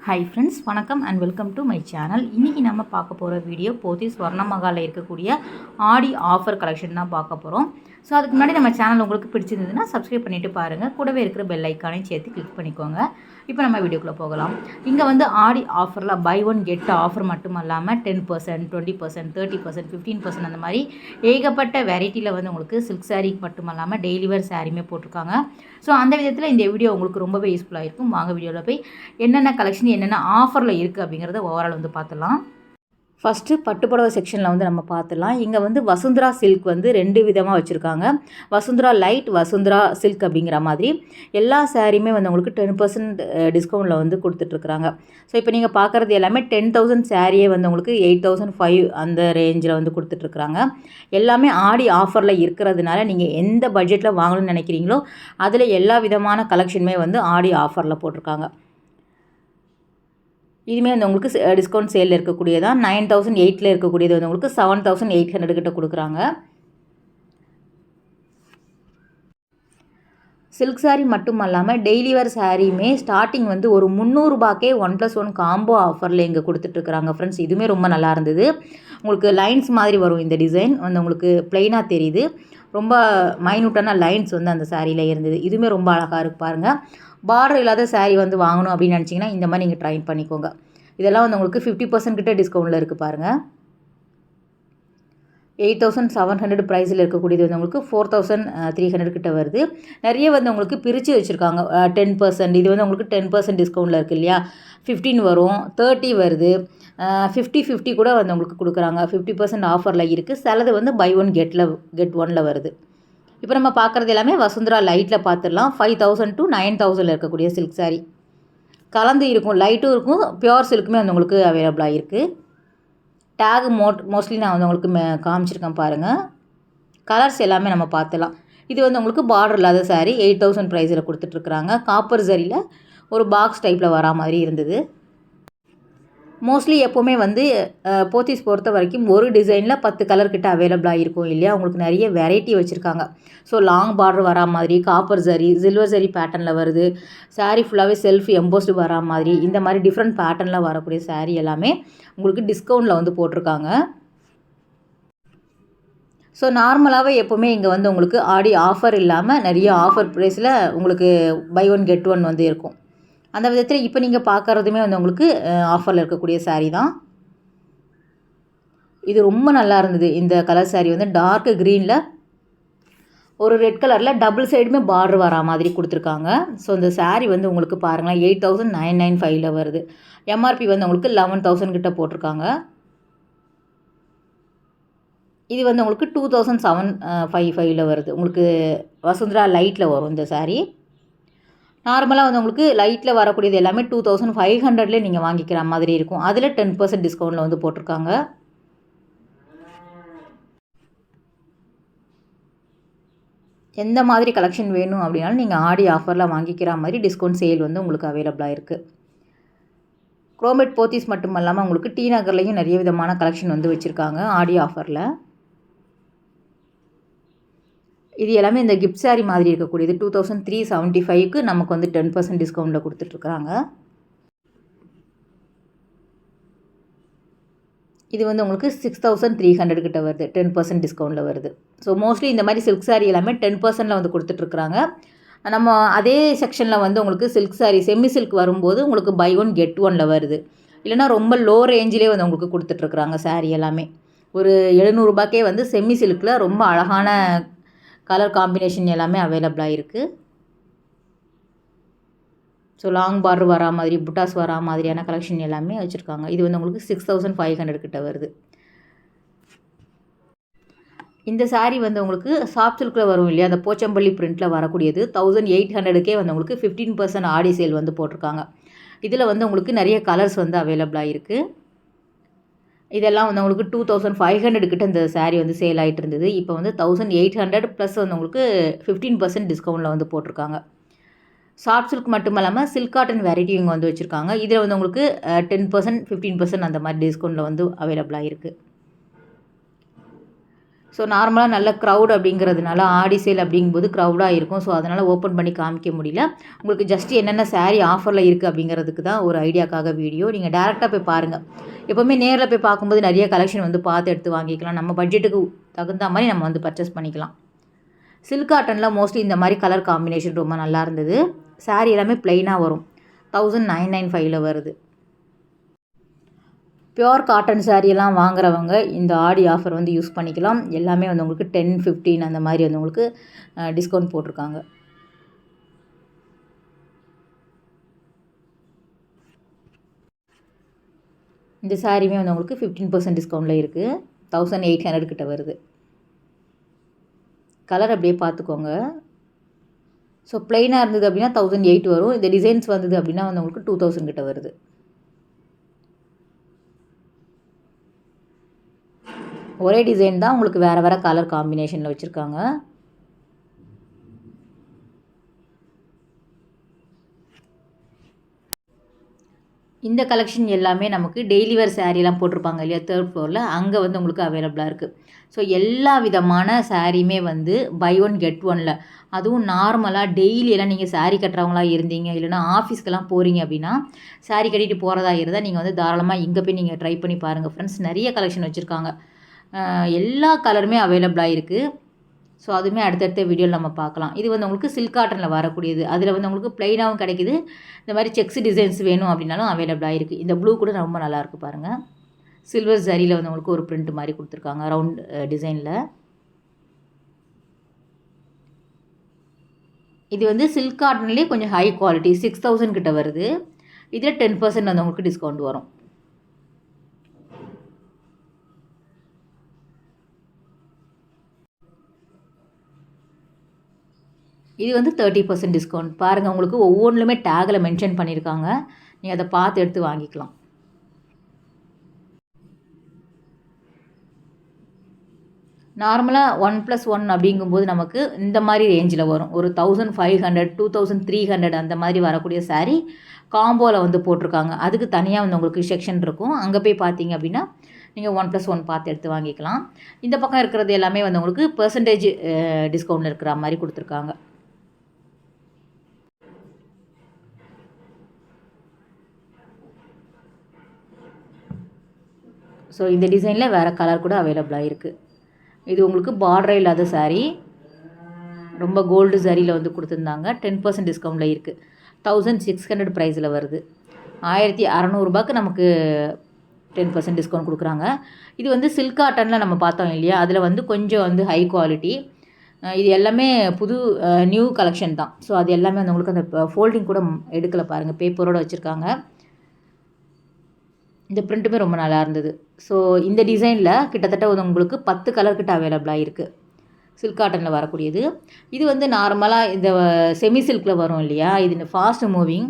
Hi friends, வணக்கம் and welcome to my channel. இன்றைக்கி நம்ம பார்க்க போகிற வீடியோ போத்தீஸ் ஸ்வர்ணமகாலில் இருக்கக்கூடிய ஆடி ஆஃபர் கலெக்ஷன் தான் பார்க்க போகிறோம். ஸோ அதுக்கு முன்னாடி நம்ம சேனல் உங்களுக்கு பிடிச்சிருந்ததுன்னா சப்ஸ்கிரைப் பண்ணிவிட்டு பாருங்கள். கூடவே இருக்கிற பெல் ஐக்கானையும் சேர்த்து கிளிக் பண்ணிக்கோங்க. இப்போ நம்ம வீடியோக்குள்ளே போகலாம். இங்கே வந்து ஆடி ஆஃபரில் பை ஒன் கெட் ஆஃபர் மட்டும் இல்லாமல் 10%, 20%, 30%, 15% அந்த மாதிரி ஏகப்பட்ட வெரைட்டியில் வந்து உங்களுக்கு சில்க் சாரீ மட்டும் இல்லாமல் டெய்லி வேர் சாரீமே போட்டிருக்காங்க. ஸோ அந்த விதத்தில் இந்த வீடியோ உங்களுக்கு ரொம்பவே யூஸ்ஃபுல்லாக இருக்கும். வாங்க வீடியோவில் போய் என்னென்ன கலெக்ஷன் என்னென்ன ஆஃபரில் இருக்குது அப்படிங்கிறத ஓவரால் வந்து பார்த்துலாம். ஃபஸ்ட்டு பட்டுப்புடவை செக்ஷனில் வந்து நம்ம பார்த்துலாம். இங்கே வந்து வசுந்தரா சில்க் வந்து 2 விதமாக வச்சுருக்காங்க. வசுந்தரா லைட், வசுந்தரா சில்க் அப்படிங்கிற மாதிரி எல்லா சாரியுமே வந்து உங்களுக்கு 10% டிஸ்கவுண்ட்டில் வந்து கொடுத்துட்ருக்குறாங்க. ஸோ இப்போ நீங்கள் பார்க்குறது எல்லாமே 10,000 சாரியே வந்து உங்களுக்கு 8,500 அந்த ரேஞ்சில் வந்து கொடுத்துட்ருக்குறாங்க. எல்லாமே ஆடி ஆஃபரில் இருக்கிறதுனால நீங்கள் எந்த பட்ஜெட்டில் வாங்கணும்னு நினைக்கிறீங்களோ அதில் எல்லா விதமான கலெக்ஷனுமே வந்து ஆடி ஆஃபரில் போட்டிருக்காங்க. இதுவுமே வந்து உங்களுக்கு டிஸ்கவுண்ட் சேலில் இருக்கக்கூடியதான். 9,008 இருக்கக்கூடியது வந்து உங்களுக்கு 7,800 கிட்ட கொடுக்குறாங்க. சில்க் சாரீ மட்டும் இல்லாமல் டெய்லி வேர் சாரியுமே ஸ்டார்டிங் வந்து ஒரு 300 ரூபாய்க்கே 1+1 காம்போ ஆஃபரில் இங்கே கொடுத்துட்ருக்குறாங்க ஃப்ரெண்ட்ஸ். இதுவுமே ரொம்ப நல்லா இருந்தது. உங்களுக்கு லைன்ஸ் மாதிரி வரும். இந்த டிசைன் வந்து உங்களுக்கு ப்ளைனாக தெரியுது. ரொம்ப மைனூட்டான லைன்ஸ் வந்து அந்த சாரியில் இருந்தது. இதுவுமே ரொம்ப அழகாக இருக்குது பாருங்கள். பார்டர் இல்லாத சாரீ வந்து வாங்கணும் அப்படின்னு நினச்சிங்கன்னா இந்த மாதிரி நீங்கள் ட்ரை பண்ணிக்கோங்க. இதெல்லாம் வந்து உங்களுக்கு 50% கிட்ட டிஸ்கவுண்ட்டில் இருக்குது பாருங்கள். 8,700 ப்ரைஸில் இருக்கக்கூடியது வந்து உங்களுக்கு 4,300 கிட்ட வருது. நிறைய வந்து உங்களுக்கு பிரித்து வச்சுருக்காங்க. 10%, இது வந்து உங்களுக்கு 10% டிஸ்கவுண்ட்டில் இருக்குது இல்லையா. 15 வரும், 30 வருது, 50 கூட வந்து உங்களுக்கு கொடுக்குறாங்க. 50% ஆஃபரில் இருக்குது. சிலது வந்து பை ஒன் கெட் ஒனில் வருது. இப்போ நம்ம பார்க்குறது எல்லாமே வசுந்தரா லைட்டில் பார்த்துடலாம். 5,000 to 9,000 இருக்கக்கூடிய சில்க் சாரீ கலந்து இருக்கும். லைட்டும் இருக்கும், பியோர் சில்க்குமே வந்து உங்களுக்கு அவைலபிளாக இருக்குது. டேக் மோஸ்ட்லி நான் வந்து உங்களுக்கு காமிச்சிருக்கேன் பாருங்கள். கலர்ஸ் எல்லாமே நம்ம பார்த்துலாம். இது வந்து உங்களுக்கு பார்டர் இல்லாத சாரீ 8,000 ப்ரைஸில் கொடுத்துட்ருக்குறாங்க. காப்பர் சரியில் ஒரு பாக்ஸ் டைப்பில் வரா மாதிரி இருந்தது. மோஸ்ட்லி எப்போவுமே வந்து போத்தீஸ் பொறுத்த வரைக்கும் ஒரு டிசைனில் 10 கலர் கிட்ட அவைலபிளாக இருக்கும் இல்லையா. உங்களுக்கு நிறைய வெரைட்டி வச்சுருக்காங்க. ஸோ லாங் பார்டர் வரா மாதிரி, காப்பர் சரி, சில்வர் சரி பேட்டர்னில் வருது. சாரீ ஃபுல்லாகவே செல்ஃப் எம்போஸ்டு வரா மாதிரி இந்த மாதிரி டிஃப்ரெண்ட் பேட்டர்னில் வரக்கூடிய சாரீ எல்லாமே உங்களுக்கு டிஸ்கவுண்ட்டில் வந்து போட்டிருக்காங்க. ஸோ நார்மலாகவே எப்போவுமே இங்கே வந்து உங்களுக்கு ஆடி ஆஃபர் இல்லாமல் நிறைய ஆஃபர் ப்ரைஸில் உங்களுக்கு பை ஒன் கெட் ஒன் வந்து இருக்கும். அந்த விதத்தில் இப்போ நீங்கள் பார்க்குறதுமே வந்து உங்களுக்கு ஆஃபரில் இருக்கக்கூடிய சாரீ தான். இது ரொம்ப நல்லா இருந்தது. இந்த கலர் சாரீ வந்து டார்க் க்ரீனில் ஒரு ரெட் கலரில் டபுள் சைடுமே பார்டர் வரா மாதிரி கொடுத்துருக்காங்க. ஸோ இந்த சாரீ வந்து உங்களுக்கு பாருங்களேன் 8,995 வருது. எம்ஆர்பி வந்து உங்களுக்கு 11,000 கிட்ட போட்டிருக்காங்க. இது வந்து உங்களுக்கு 2,755 வருது. உங்களுக்கு வசுந்தரா லைட்டில் வரும் இந்த சாரீ. நார்மலாக வந்து உங்களுக்கு லைட்டில் வரக்கூடியது எல்லாமே 2,500 நீங்கள் வாங்கிக்கிற மாதிரி இருக்கும். அதில் 10% டிஸ்கவுண்ட்டில் வந்து போட்டிருக்காங்க. எந்த மாதிரி கலெக்ஷன் வேணும் அப்படின்னாலும் நீங்கள் ஆடி ஆஃபரில் வாங்கிக்கிற மாதிரி டிஸ்கவுண்ட் சேல் வந்து உங்களுக்கு அவைலபிளாக இருக்குது. குரோமேட் போத்தீஸ் மட்டும் இல்லாமல் உங்களுக்கு டி நகர்லேயும் நிறைய விதமான கலெக்ஷன் வந்து வச்சுருக்காங்க ஆடி ஆஃபரில். இது எல்லாமே இந்த கிஃப்ட் சாரீ மாதிரி இருக்கக்கூடியது 2,375க்கு நமக்கு வந்து 10% டிஸ்கவுண்ட்டில் கொடுத்துட்ருக்குறாங்க. இது வந்து உங்களுக்கு 6,300 கிட்ட வருது. 10% டிஸ்கவுண்ட்டில் வருது. ஸோ மோஸ்ட்லி இந்த மாதிரி சில்க் சாரீ எல்லாமே 10%ல் வந்து கொடுத்துட்ருக்குறாங்க. நம்ம அதே செக்ஷனில் வந்து உங்களுக்கு சில்க் சாரீ செமி சில்க் வரும்போது உங்களுக்கு பை ஒன் கெட் ஒனில் வருது. இல்லைனா ரொம்ப லோ ரேஞ்சிலே வந்து உங்களுக்கு கொடுத்துட்ருக்குறாங்க சாரீ எல்லாமே. ஒரு 700 ரூபாய்க்கே வந்து செமி சில்கில் ரொம்ப அழகான கலர் காம்பினேஷன் எல்லாமே அவைலபிளாக இருக்குது. ஸோ லாங் பார்டர் வரா மாதிரி, புட்டாஸ் வரா மாதிரியான கலெக்ஷன் எல்லாமே வச்சுருக்காங்க. இது வந்து உங்களுக்கு 6,500 கிட்ட வருது. இந்த சாரீ வந்து உங்களுக்கு சாஃப்ட் சில்கில் வரும் இல்லையா, அந்த போச்சம்பள்ளி பிரிண்ட்டில் வரக்கூடியது 1,800க்கே வந்து உங்களுக்கு 15% ஆடி சேல் வந்து போட்டிருக்காங்க. இதில் வந்து உங்களுக்கு நிறைய கலர்ஸ் வந்து அவைலபிளாக இருக்குது. இதெல்லாம் வந்து உங்களுக்கு 2,500 கிட்ட இந்த சாரீ வந்து சேல் ஆகிட்டு இருந்தது. இப்போ வந்து 1,800 ப்ளஸ் வந்து உங்களுக்கு 15% டிஸ்கவுண்ட்டில் வந்து போட்டிருக்காங்க. சாஃப்ட் சில்க் மட்டும் இல்லாமல் சில்க் காட்டன் வெரைட்டி இங்கே வந்து வச்சுருக்காங்க. இதில் வந்து உங்களுக்கு 10%, 15% அந்த மாதிரி டிஸ்கவுண்ட்டில் வந்து அவைலபிளாக இருக்குது. ஸோ நார்மலாக நல்ல க்ரௌட் அப்படிங்கிறதுனால ஆடி சேல் அப்படிங்கும்போது க்ரௌடாக இருக்கும். ஸோ அதனால் ஓப்பன் பண்ணி காமிக்க முடியல. உங்களுக்கு ஜஸ்ட் என்னென்ன சாரீ ஆஃபரில் இருக்குது அப்படிங்கிறதுக்கு தான் ஒரு ஐடியாக்காக வீடியோ. நீங்கள் டேரெக்டாக போய் பாருங்கள். எப்போவுமே நேரில் போய் பார்க்கும்போது நிறைய கலெக்ஷன் வந்து பார்த்து எடுத்து வாங்கிக்கலாம். நம்ம பட்ஜெட்டுக்கு தகுந்த மாதிரி நம்ம வந்து பர்ச்சேஸ் பண்ணிக்கலாம். சில்க் காட்டனில் மோஸ்ட்லி இந்த மாதிரி கலர் காம்பினேஷன் ரொம்ப நல்லா இருந்தது. சாரீ எல்லாமே ப்ளைனாக வரும். 1995ல் வருது. பியோர் காட்டன் சாரியெல்லாம் வாங்குறவங்க இந்த ஆடி ஆஃபர் வந்து யூஸ் பண்ணிக்கலாம். எல்லாமே வந்து உங்களுக்கு 10, 15 அந்த மாதிரி வந்து உங்களுக்கு டிஸ்கவுண்ட் போட்டிருக்காங்க. இந்த சாரியுமே வந்து உங்களுக்கு 15% டிஸ்கவுண்ட்டில் இருக்குது. 1800 கிட்ட வருது. கலர் அப்படியே பார்த்துக்கோங்க. ஸோ ப்ளைனாக இருந்தது அப்படின்னா 1008 வரும். இந்த டிசைன்ஸ் வந்தது அப்படின்னா வந்து உங்களுக்கு 2000 கிட்ட வருது. ஒரே டிசைன் தான், உங்களுக்கு வேறு வேறு கலர் காம்பினேஷனில் வச்சுருக்காங்க. இந்த கலெக்ஷன் எல்லாமே நமக்கு டெய்லி வேர் சாரீலாம் போட்டிருப்பாங்க இல்லையா, 3rd ஃப்ளோரில் அங்கே வந்து உங்களுக்கு அவைலபிளாக இருக்குது. ஸோ எல்லா விதமான சாரியுமே வந்து பை ஒன் கெட் ஒனில், அதுவும் நார்மலாக டெய்லியெல்லாம் நீங்கள் சாரீ கட்டுறவங்களா இருந்தீங்க, இல்லைனா ஆஃபீஸ்க்கெல்லாம் போகிறீங்க அப்படின்னா சாரீ கட்டிட்டு போகிறதா இருந்தால் நீங்கள் வந்து தாராளமாக இங்கே போய் நீங்கள் ட்ரை பண்ணி பாருங்கள் ஃப்ரெண்ட்ஸ். நிறைய கலெக்ஷன் வச்சுருக்காங்க. எல்லா கலருமே அவைலபிளாக இருக்குது. ஸோ அதுவுமே அடுத்தடுத்த வீடியோவில் நம்ம பார்க்கலாம். இது வந்து உங்களுக்கு சில்க் காட்டனில் வரக்கூடியது. அதில் வந்து உங்களுக்கு ப்ளைனாகவும் கிடைக்குது. இந்த மாதிரி செக்ஸ் டிசைன்ஸ் வேணும் அப்படின்னாலும் அவைலபிளாக இருக்குது. இந்த ப்ளூ கூட ரொம்ப நல்லாயிருக்கு பாருங்கள். சில்வர் ஜரியில் வந்து உங்களுக்கு ஒரு பிரிண்ட் மாதிரி கொடுத்துருக்காங்க ரவுண்ட் டிசைனில். இது வந்து சில்க் காட்டன்லேயே கொஞ்சம் ஹை குவாலிட்டி 6000 கிட்ட வருது. இதில் 10% வந்து உங்களுக்கு டிஸ்கவுண்ட் வரும். இது வந்து 30% டிஸ்கவுண்ட். பாருங்கள், உங்களுக்கு ஒவ்வொன்றுலுமே டேகில் மென்ஷன் பண்ணியிருக்காங்க. நீங்கள் அதை பார்த்து எடுத்து வாங்கிக்கலாம். நார்மலாக 1+1 அப்படிங்கும்போது நமக்கு இந்த மாதிரி ரேஞ்சில் வரும். ஒரு 1500, 2300 அந்த மாதிரி வரக்கூடிய சாரீ காம்போவில் வந்து போட்டிருக்காங்க. அதுக்கு தனியாக வந்து உங்களுக்கு செக்ஷன் இருக்கும். அங்கே போய் பார்த்தீங்க அப்படின்னா நீங்கள் 1+1 பார்த்து எடுத்து வாங்கிக்கலாம். இந்த பக்கம் இருக்கிறது எல்லாமே வந்து உங்களுக்கு பெர்சன்டேஜ் டிஸ்கவுண்ட் இருக்கிற மாதிரி கொடுத்துருக்காங்க. ஸோ இந்த டிசைனில் வேறு கலர் கூட அவைலபிளாக இருக்குது. இது உங்களுக்கு பார்டரே இல்லாத சாரீ, ரொம்ப கோல்டு சாரியில் வந்து கொடுத்துருந்தாங்க. 10% டிஸ்கவுண்ட்டில் இருக்குது. 1600 ப்ரைஸில் வருது. 1600 நமக்கு 10% டிஸ்கவுண்ட் கொடுக்குறாங்க. இது வந்து சில்க் காட்டனில் நம்ம பார்த்தோம் இல்லையா, அதில் வந்து கொஞ்சம் வந்து ஹை குவாலிட்டி. இது எல்லாமே புது நியூ கலெக்ஷன் தான். ஸோ அது எல்லாமே வந்து உங்களுக்கு அந்த ஃபோல்டிங் கூட எடுக்கலை பாருங்கள், பேப்பரோடு வச்சுருக்காங்க. இந்த பிரிண்ட்டுமே ரொம்ப நல்லா இருந்தது. ஸோ இந்த டிசைனில் கிட்டத்தட்ட உங்களுக்கு 10 கலர் கிட்ட அவைலபிளாக இருக்குது. சில்க் காட்டனில் வரக்கூடியது. இது வந்து நார்மலாக இந்த செமி சில்கில் வரும் இல்லையா, இது ஃபாஸ்ட் மூவிங்.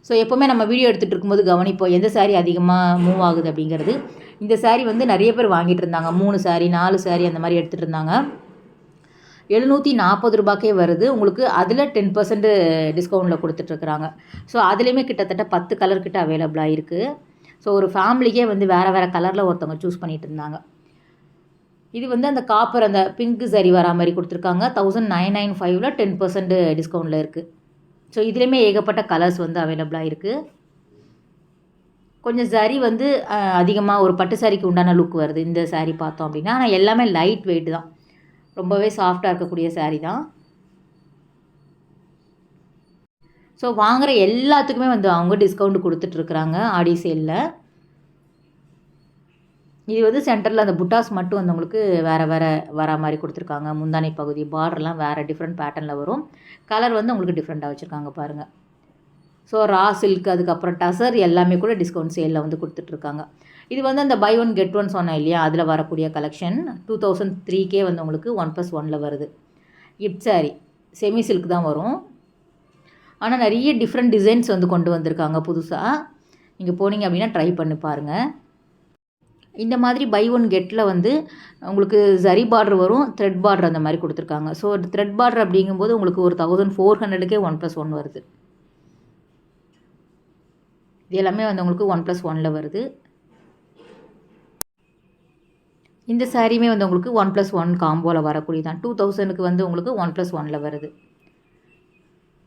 ஸோ எப்போவுமே நம்ம வீடியோ எடுத்துகிட்டு இருக்கும்போது கவனிப்போம் எந்த சாரீ அதிகமாக மூவ் ஆகுது அப்படிங்கிறது. இந்த சாரீ வந்து நிறைய பேர் வாங்கிட்டு இருந்தாங்க. 3 சாரீ 4 சாரீ அந்த மாதிரி எடுத்துகிட்டு இருந்தாங்க. 740 வருது. உங்களுக்கு அதில் 10% டிஸ்கவுண்ட்டில் கொடுத்துட்ருக்குறாங்க. ஸோ அதுலேயுமே கிட்டத்தட்ட 10 கலர் கிட்ட அவைலபிளாக இருக்குது. ஸோ ஒரு ஃபேமிலிக்கே வந்து வேறு வேறு கலரில் ஒருத்தவங்க சூஸ் பண்ணிகிட்டு இருந்தாங்க. இது வந்து அந்த காப்பர் அந்த பிங்க் சரி வரா மாதிரி கொடுத்துருக்காங்க. 1995ல் 10% டிஸ்கவுண்ட்டில் இருக்குது. ஸோ இதுலேயுமே ஏகப்பட்ட கலர்ஸ் வந்து அவைலபிளாக இருக்குது. கொஞ்சம் சரி வந்து அதிகமாக ஒரு பட்டு சாரிக்கு உண்டான லுக் வருது இந்த சாரீ பார்த்தோம் அப்படின்னா. ஆனால் எல்லாமே லைட் வெயிட் தான், ரொம்பவே சாஃப்டாக இருக்கக்கூடிய சாரீ தான். ஸோ வாங்குகிற எல்லாத்துக்குமே வந்து அவங்க டிஸ்கவுண்ட் கொடுத்துட்ருக்குறாங்க ஆடி சேலில். இது வந்து சென்டரில் அந்த புட்டாஸ் மட்டும் வந்து உங்களுக்கு வேறு வேறு வரா மாதிரி கொடுத்துருக்காங்க. முந்தானை பகுதி பார்டர்லாம் வேறு டிஃப்ரெண்ட் பேட்டர்னில் வரும். கலர் வந்து உங்களுக்கு டிஃப்ரெண்ட்டாக வச்சுருக்காங்க பாருங்கள். ஸோ ரா சில்க், அதுக்கப்புறம் டசர் எல்லாமே கூட டிஸ்கவுண்ட் சேலில் வந்து கொடுத்துட்ருக்காங்க. இது வந்து அந்த பை ஒன் கெட் ஒன் சொன்னேன் இல்லையா, அதில் வரக்கூடிய கலெக்ஷன் 2003 வந்து உங்களுக்கு 1+1 வருது. கிஃப்ட் சாரீ செமி சில்க் தான் வரும். ஆனால் நிறைய டிஃப்ரெண்ட் டிசைன்ஸ் வந்து கொண்டு வந்திருக்காங்க புதுசாக. நீங்கள் போனீங்க அப்படின்னா ட்ரை பண்ணி பாருங்கள். இந்த மாதிரி பை ஒன் கெட்டில் வந்து உங்களுக்கு ஜரி பார்டர் வரும், த்ரெட் பார்டர் அந்த மாதிரி கொடுத்துருக்காங்க. ஸோ த்ரெட் பார்டர் அப்படிங்கும்போது உங்களுக்கு ஒரு 1400 1+1 வருது. இது எல்லாமே வந்து உங்களுக்கு 1+1 வருது. இந்த சாரியுமே வந்து உங்களுக்கு 1+1 காம்போவில் வரக்கூடியதான். 2000க்கு வந்து உங்களுக்கு 1+1ல் வருது.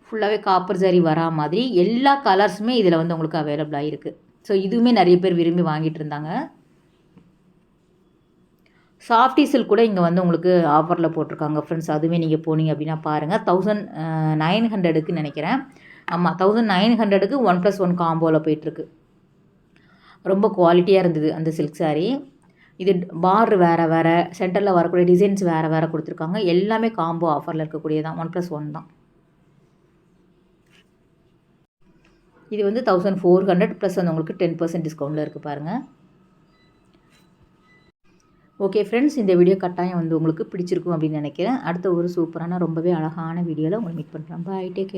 ஃபுல்லாகவே காப்பர் சாரி வரா மாதிரி எல்லா கலர்ஸுமே இதில் வந்து உங்களுக்கு அவைலபிளாக இருக்குது. ஸோ இதுவுமே நிறைய பேர் விரும்பி வாங்கிட்டு இருந்தாங்க. சாஃப்டி சில்க் கூட இங்கே வந்து உங்களுக்கு ஆஃபரில் போட்டிருக்காங்க ஃப்ரெண்ட்ஸ். அதுவுமே நீங்கள் போனீங்க அப்படின்னா பாருங்கள். 1900க்கு நினைக்கிறேன். ஆமாம், 1900க்கு 1+1 காம்போவில் போயிட்டுருக்கு. ரொம்ப குவாலிட்டியாக இருந்தது அந்த சில்க் சாரீ. இது பார்டர் வேறு சென்டரில் வரக்கூடிய டிசைன்ஸ் வேறு கொடுத்துருக்காங்க. எல்லாமே காம்போ ஆஃபரில் இருக்கக்கூடியதான். 1+1 தான். இது வந்து 1400 ப்ளஸ் வந்து உங்களுக்கு 10% டிஸ்கவுண்ட்டில் இருக்குது பாருங்கள். ஓகே ஃப்ரெண்ட்ஸ், இந்த வீடியோ கட்டாயம் வந்து உங்களுக்கு பிடிச்சிருக்கும் அப்படின்னு நினைக்கிறேன். அடுத்த ஒரு சூப்பரான ரொம்பவே அழகான வீடியோவில் உங்களை மீட் பண்ணுறேன். பாய், டேக் கேர்.